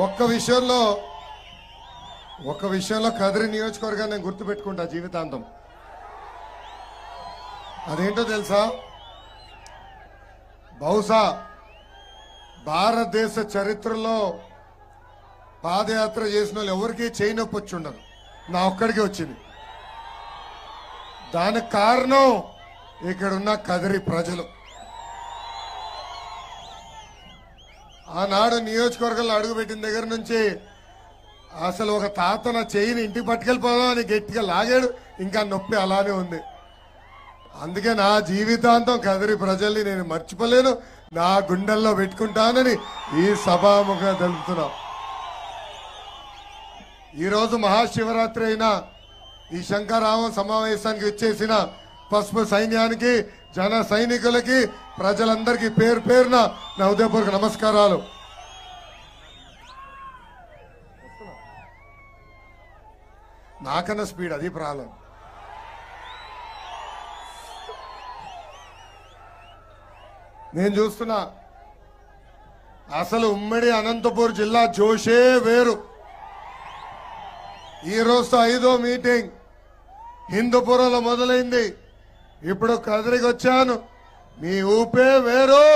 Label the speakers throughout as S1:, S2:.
S1: ఒక్క విషయంలో కదిరి నియోజకవర్గాన్ని నేను గుర్తుపెట్టుకుంటా జీవితాంతం. అదేంటో తెలుసా? బహుశా భారతదేశ చరిత్రలో పాదయాత్ర చేసిన వాళ్ళు ఎవరికీ చేయి నొప్పి వచ్చి ఉండదు, నా ఒక్కడికి వచ్చింది. దానికి కారణం ఇక్కడున్న కదిరి ప్రజలు. ఆనాడు నియోజకవర్గంలో అడుగుపెట్టిన దగ్గర నుంచి అసలు ఒక తాత నా చేయిని ఇంటికి పట్టుకెళ్ళిపోదాం అని గట్టిగా లాగాడు, ఇంకా నొప్పి అలానే ఉంది. అందుకే నా జీవితాంతం కదిరి ప్రజల్ని నేను మర్చిపోలేను, నా గుండెల్లో పెట్టుకుంటానని ఈ సభాముఖంగా తెలుపుతున్నా. ఈరోజు మహాశివరాత్రి అయినా ఈ శంకరామ సమావేశానికి వచ్చేసిన పసుపు సైన్యానికి, జన సైనికులకి, ప్రజలందరికీ పేరు పేరున నా హృదయపూర్వక నమస్కారాలు. నాకన్నా స్పీడ్, అది ప్రాబ్లం. నేను చూస్తున్నా అసలు ఉమ్మడి అనంతపూర్ జిల్లా జోషే వేరు. ఈ రోజు 5వ మీటింగ్ హిందూపురంలో మొదలైంది, ఇప్పుడు కదిరికి వచ్చాను. మీ ఊపే వేరు.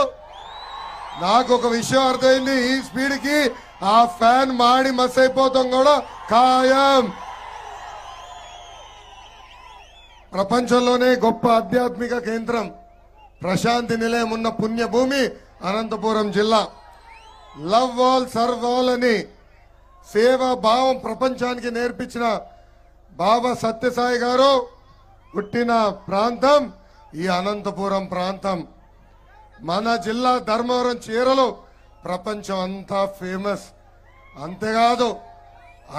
S1: నాకు ఒక విషయం అర్థమైంది, ఈ స్పీడ్కి ఆ ఫ్యాన్ మాడి మస్ అయిపోతాం కూడా ఖాయం. ప్రపంచంలోనే గొప్ప ఆధ్యాత్మిక కేంద్రం, ప్రశాంతి నిలయం ఉన్న పుణ్యభూమి అనంతపురం జిల్లా. లవ్ ఆల్ సర్వ్ ఆల్ అని సేవా భావం ప్రపంచానికి నేర్పించిన బాబా సత్యసాయి గారు పుట్టిన ప్రాంతం ఈ అనంతపురం ప్రాంతం. మన జిల్లా ధర్మవరం చీరలు ప్రపంచం అంతా ఫేమస్. అంతేకాదు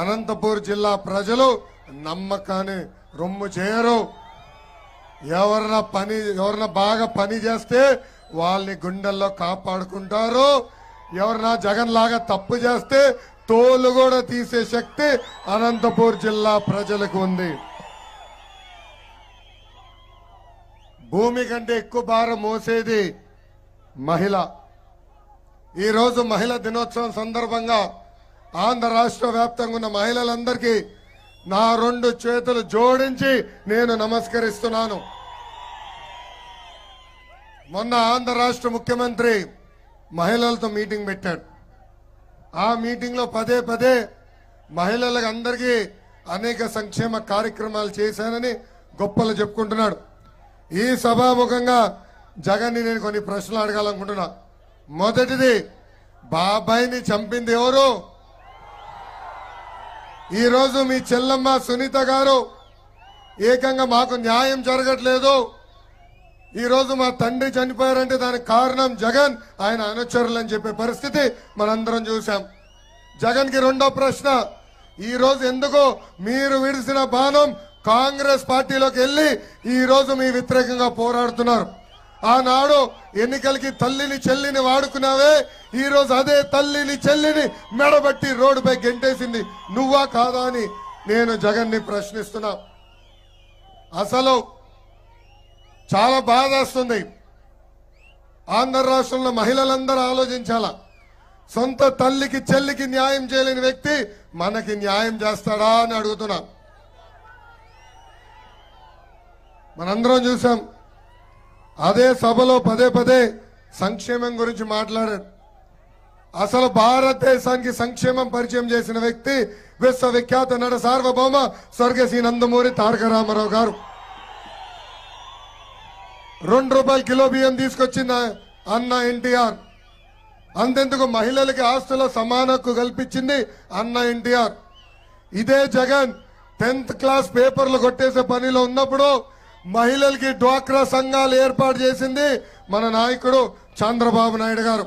S1: అనంతపూర్ జిల్లా ప్రజలు నమ్మకాన్ని రొమ్ము చేయరు. ఎవరన్నా బాగా పని చేస్తే వాళ్ళని గుండెల్లో కాపాడుకుంటారు. ఎవరన్నా జగన్ లాగా తప్పు చేస్తే తోలు కూడా తీసే శక్తి అనంతపూర్ జిల్లా ప్రజలకు ఉంది. భూమి కంటే ఎక్కువ భారం మోసేది మహిళ. ఈరోజు మహిళా దినోత్సవం సందర్భంగా ఆంధ్ర రాష్ట్ర వ్యాప్తంగా ఉన్న మహిళలందరికీ నా 2 చేతులు జోడించి నేను నమస్కరిస్తున్నాను. మొన్న ఆంధ్ర రాష్ట్ర ముఖ్యమంత్రి మహిళలతో మీటింగ్ పెట్టాడు. ఆ మీటింగ్ లో పదే మహిళలకు అందరికీ అనేక సంక్షేమ కార్యక్రమాలు చేశానని గొప్పలు చెప్పుకుంటున్నాడు. ఈ సభాముఖంగా జగన్ ని నేను కొన్ని ప్రశ్నలు అడగాలనుకుంటున్నా. మొదటిది, బాబాయిని చంపింది ఎవరు? ఈ రోజు మీ చెల్లమ్మ సునీత గారు ఏకంగా మాకు న్యాయం జరగట్లేదు, ఈ రోజు మా తండ్రి చనిపోయారంటే దానికి కారణం జగన్, ఆయన అనుచరులు అని చెప్పే పరిస్థితి మనందరం చూసాం. జగన్ కి రెండో ప్రశ్న, ఈ రోజు ఎందుకు మీరు విడిసిన బాణం కాంగ్రెస్ పార్టీలోకి వెళ్లి ఈ రోజు మీ వ్యతిరేకంగా పోరాడుతున్నారు? ఆనాడు ఎన్నికలకి తల్లిని చెల్లిని వాడుకున్నావే, ఈ రోజు అదే తల్లిని చెల్లిని మెడబట్టి రోడ్డుపై గెంటేసింది నువ్వా కాదా అని నేను జగన్ ని ప్రశ్నిస్తున్నా. అసలు చాలా బాధేస్తుంది. ఆంధ్ర రాష్ట్రంలో మహిళలందరూ ఆలోచించాలా, సొంత తల్లికి చెల్లికి న్యాయం చేయలేని వ్యక్తి మనకి న్యాయం చేస్తాడా అని అడుగుతున్నా. మనందరం చూసాం, అదే సభలో పదే సంక్షేమం గురించి మాట్లాడాడు. అసలు భారతదేశానికి సంక్షేమం పరిచయం చేసిన వ్యక్తి విశ్వవిఖ్యాత నట సార్వభౌమ స్వర్గశ్రీ నందమూరి తారక రామారావు గారు. ₹2 కిలో బియ్యం తీసుకొచ్చిన అన్న ఎన్టీఆర్. అంతెందుకు మహిళలకి ఆస్తుల సమాన హక్కు కల్పించింది అన్న ఎన్టీఆర్. ఇదే జగన్ 10th క్లాస్ పేపర్లు కొట్టేసే పనిలో ఉన్నప్పుడు మహిళలకి డ్వాక్రా సంఘాలు ఏర్పాటు చేసింది మన నాయకుడు చంద్రబాబు నాయుడు గారు.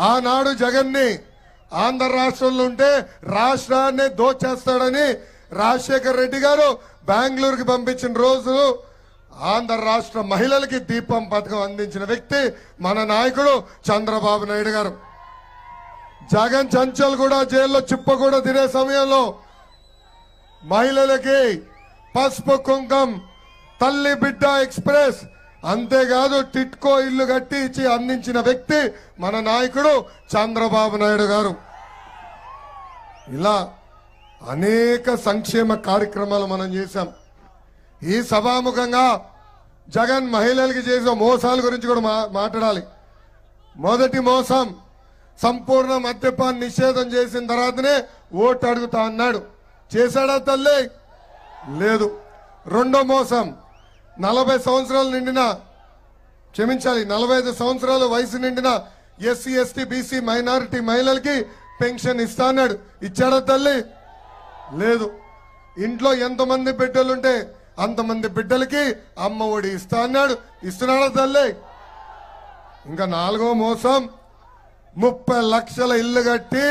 S1: ఆనాడు జగన్ ని ఆంధ్ర రాష్ట్రంలో ఉంటే రాష్ట్రాన్ని దోచేస్తాడని రాజశేఖర్ రెడ్డి గారు బెంగళూరుకి పంపించిన రోజు ఆంధ్ర రాష్ట్ర మహిళలకి దీపం పథకం అందించిన వ్యక్తి మన నాయకుడు చంద్రబాబు నాయుడు గారు. జగన్ చంచల్ కూడా జైల్లో చిప్ప కూడా తినే సమయంలో మహిళలకి పసుపు కుంకం, తల్లి బిడ్డ ఎక్స్ప్రెస్, అంతేకాదు టిట్కో ఇల్లు కట్టి ఇచ్చి అందించిన వ్యక్తి మన నాయకుడు చంద్రబాబు నాయుడు గారు. ఇలా అనేక సంక్షేమ కార్యక్రమాలు మనం చేశాం. ఈ సభాముఖంగా జగన్ మహిళలకి చేసిన మోసాల గురించి కూడా మాట్లాడాలి. మొదటి మోసం, సంపూర్ణ మద్యపాన్ నిషేధం చేసిన తర్వాతనే ఓటు అడుగుతా అన్నాడు. చేశాడా తల్లి? లేదు. రెండో మోసం, 40 సంవత్సరాలు నిండిన, క్షమించాలి, 45 సంవత్సరాల వయసు నిండిన ఎస్సీ ఎస్టీ బీసీ మైనారిటీ మహిళలకి పెన్షన్ ఇస్తా అన్నాడు. ఇచ్చాడా తల్లి? లేదు. ఇంట్లో ఎంతమంది బిడ్డలుంటే అంతమంది బిడ్డలకి అమ్మ ఒడి ఇస్తా అన్నాడు. ఇస్తున్నాడా తల్లి? ఇంకా నాలుగో మోసం, 30 లక్షల ఇల్లు కట్టి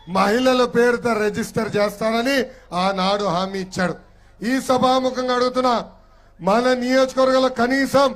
S1: మహిళల పేరుతో రిజిస్టర్ చేస్తానని ఆనాడు హామీ ఇచ్చాడు. ఈ సభాముఖంగా అడుగుతున్నా, మన నియోజకవర్గంలో కనీసం